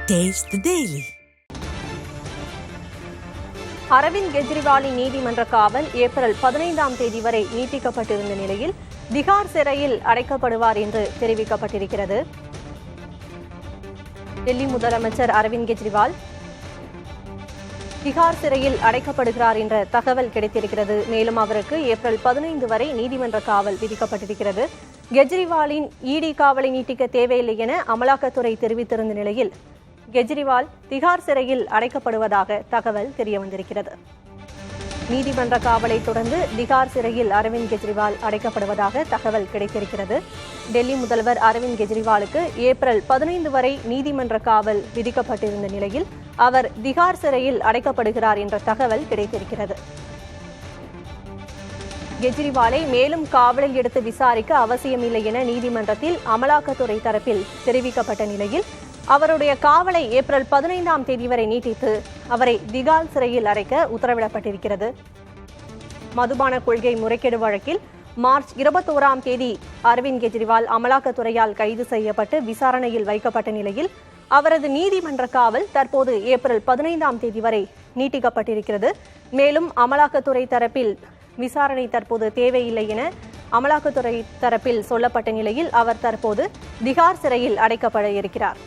Taste the Daily. Aravind கெஜ்ரிவாலின் நீதிமன்ற காவல் April 15ஆம் தேதி வரை நீட்டிக்கப்பட்டிருந்த நிலையில் திகார் சிறையில் அடைக்கப்படுவார் என்று தெரிவிக்கப்பட்டிருக்கிறது. டெல்லி முதலமைச்சர் அரவிந்த் கெஜ்ரிவால் திகார் சிறையில் அடைக்கப்படுகிறார் என்ற தகவல் கிடைத்திருக்கிறது. மேலும் அவருக்கு ஏப்ரல் 15 வரை நீதிமன்ற காவல் விதிக்கப்பட்டிருக்கிறது. கெஜ்ரிவாலின் இடி காவலை நீட்டிக்க தேவையில்லை என அமலாக்கத்துறை தெரிவித்திருந்த நிலையில் கெஜ்ரிவால் திகார் சிறையில் அடைக்கப்படுவதாக தகவல் தெரியவந்திருக்கிறது. நீதிமன்ற காவலை தொடர்ந்து திகார் சிறையில் அரவிந்த் கெஜ்ரிவால் அடைக்கப்படுவதாக தகவல் கிடைத்திருக்கிறது. டெல்லி முதல்வர் அரவிந்த் கெஜ்ரிவாலுக்கு ஏப்ரல் 15 வரை நீதிமன்ற காவல் விதிக்கப்பட்டிருந்த நிலையில் அவர் திகார் சிறையில் அடைக்கப்படுகிறார் என்ற தகவல் கிடைத்திருக்கிறது. கெஜ்ரிவாலை மேலும் காவலில் எடுத்து விசாரிக்க அவசியமில்லை என நீதிமன்றத்தில் அமலாக்கத்துறை தரப்பில் தெரிவிக்கப்பட்ட நிலையில் அவருடைய காவலை ஏப்ரல் 15ஆம் தேதி வரை நீட்டித்து அவரை திகார் சிறையில் அடைக்க உத்தரவிடப்பட்டிருக்கிறது. மதுபான கொள்கை முறைகேடு வழக்கில் மார்ச் 21ஆம் தேதி அரவிந்த் கெஜ்ரிவால் அமலாக்கத்துறையால் கைது செய்யப்பட்டு விசாரணையில் வைக்கப்பட்ட நிலையில் அவரது நீதிமன்ற காவல் தற்போது ஏப்ரல் 15ஆம் தேதி வரை நீட்டிக்கப்பட்டிருக்கிறது. மேலும் அமலாக்கத்துறை தரப்பில் விசாரணை தற்போது தேவையில்லை என அமலாக்கத்துறை தரப்பில் சொல்லப்பட்ட நிலையில் அவர் தற்போது திகார் சிறையில் அடைக்கப்பட இருக்கிறார்.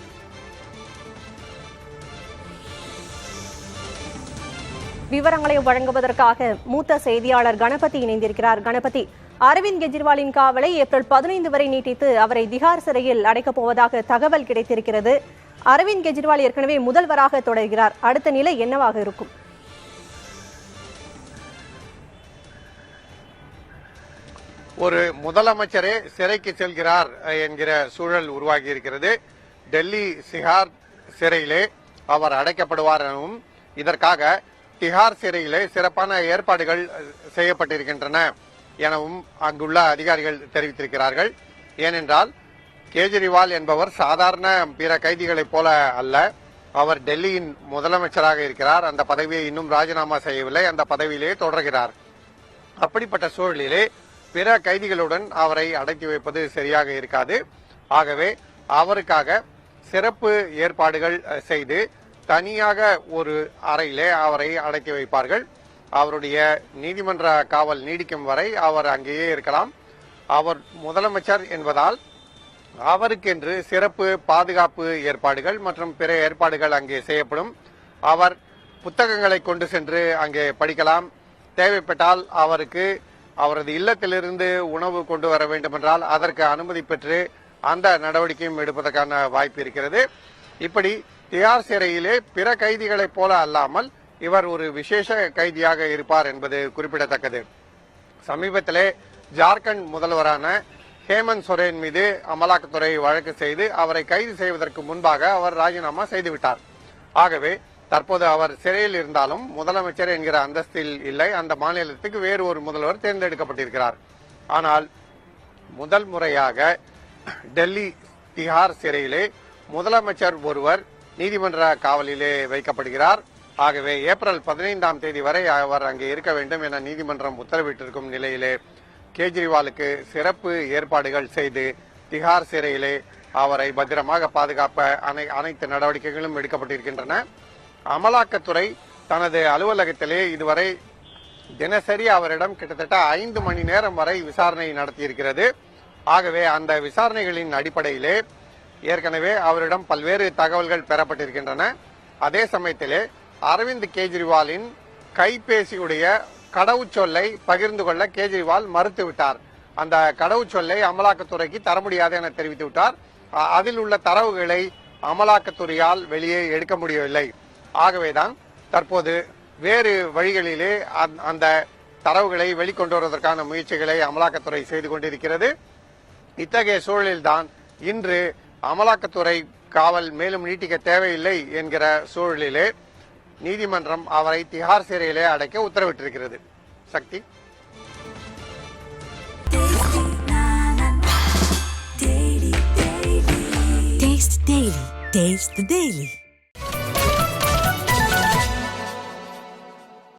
விவரங்களை வழங்குவதற்காக மூத்த செய்தியாளர் கணபதி இணைந்திருக்கிறார். கணபதி, அரவிந்த் கெஜ்ரிவாலின் காவலை ஏப்ரல் 15 வரை நீட்டித்து அவரை திகார் சிறையில் அடைக்கப் போவதாக தகவல் கிடைத்திருக்கிறது. அரவிந்த் கெஜ்ரிவால் ஏற்கனவே முதல்வராக தொடர்கிறார். அடுத்த நிலை என்னவாக இருக்கும்? ஒரு முதலமைச்சரே சிறைக்கு செல்கிறார் என்கிற சூழல் உருவாகி இருக்கிறது. டெல்லி திகார் சிறையிலே அவர் அடைக்கப்படுவார் எனவும் இதற்காக திகார் சிறையிலே சிறப்பான ஏற்பாடுகள் செய்யப்பட்டிருக்கின்றன எனவும் அங்குள்ள அதிகாரிகள் தெரிவித்திருக்கிறார்கள். ஏனென்றால் கேஜ்ரிவால் என்பவர் சாதாரண பிற கைதிகளைப் போல அல்ல. அவர் டெல்லியின் முதலமைச்சராக இருக்கிறார். அந்த பதவியை இன்னும் ராஜினாமா செய்யவில்லை. அந்த பதவியிலே தொடர்கிறார். அப்படிப்பட்ட சூழலிலே பிற கைதிகளுடன் அவரை அடக்கி வைப்பது சரியாக இருக்காது. ஆகவே அவருக்காக சிறப்பு ஏற்பாடுகள் செய்து தனியாக ஒரு அறையிலே அவரை அடக்கி வைப்பார்கள். அவருடைய நீதிமன்ற காவல் நீடிக்கும் வரை அவர் அங்கேயே இருக்கலாம். அவர் முதலமைச்சர் என்பதால் அவருக்கென்று சிறப்பு பாதுகாப்பு ஏற்பாடுகள் மற்றும் பிற ஏற்பாடுகள் அங்கே செய்யப்படும். அவர் புத்தகங்களை கொண்டு சென்று அங்கே படிக்கலாம். தேவைப்பட்டால் அவருக்கு அவரது இல்லத்திலிருந்து உணவு கொண்டு வர வேண்டுமென்றால் அதற்கு அனுமதி பெற்று அந்த நடவடிக்கையும் எடுப்பதற்கான வாய்ப்பு இருக்கிறது. இப்படி திகார் சிறையிலே பிற கைதிகளைப் போல அல்லாமல் இவர் ஒரு விசேஷ கைதியாக இருப்பார் என்பது குறிப்பிடத்தக்கது. சமீபத்திலே ஜார்க்கண்ட் முதல்வரான ஹேமந்த் சோரேன் மீது அமலாக்கத்துறை வழக்கு செய்து அவரை கைது செய்வதற்கு முன்பாக அவர் ராஜினாமா செய்துவிட்டார். ஆகவே தற்போது அவர் சிறையில் இருந்தாலும் முதலமைச்சர் என்கிற அந்தஸ்தில் இல்லை. அந்த மாநிலத்துக்கு வேறு ஒரு முதல்வர் தேர்ந்தெடுக்கப்பட்டிருக்கிறார். ஆனால் முதல் முறையாக டெல்லி திகார் சிறையிலே முதலமைச்சர் ஒருவர் நீதிமன்ற காவலிலே வைக்கப்படுகிறார். ஆகவே ஏப்ரல் 15ஆம் தேதி வரை அவர் அங்கே இருக்க வேண்டும் என நீதிமன்றம் உத்தரவிட்டிருக்கும் நிலையிலே கேஜ்ரிவாலுக்கு சிறப்பு ஏற்பாடுகள் செய்து திகார் சிறையிலே அவரை பத்திரமாக பாதுகாப்ப அனைத்து நடவடிக்கைகளும் எடுக்கப்பட்டிருக்கின்றன. அமலாக்கத்துறை தனது அலுவலகத்திலே இதுவரை தினசரி அவரிடம் கிட்டத்தட்ட 5 மணி நேரம் வரை விசாரணை நடத்தியிருக்கிறது. ஆகவே அந்த விசாரணைகளின் அடிப்படையிலே ஏற்கனவே அவரிடம் பல்வேறு தகவல்கள் பெறப்பட்டிருக்கின்றன. அதே சமயத்திலே அரவிந்த் கெஜ்ரிவாலின் கைபேசியுடைய கடவுச்சொல்லை பகிர்ந்து கொள்ள கேஜ்ரிவால் மறுத்துவிட்டார். அந்த கடவுச்சொல்லை அமலாக்கத்துறைக்கு தர முடியாது என தெரிவித்துவிட்டார். அதில் உள்ள தரவுகளை அமலாக்கத்துறையால் வெளியே எடுக்க முடியவில்லை. ஆகவேதான் தற்போது வேறு வழிகளிலே அந்த தரவுகளை வெளிக்கொண்டு வருவதற்கான முயற்சிகளை அமலாக்கத்துறை செய்து கொண்டிருக்கிறது. இத்தகைய சூழலில்தான் இன்று அமலாக்கத்துறை காவல் மேலும் நீட்டிக்க தேவையில்லை என்கிற சூழலிலே நீதிமன்றம் அவரை திகார் சிறையிலே அடைக்க உத்தரவிட்டிருக்கிறது. சக்தி. Taste the Daily.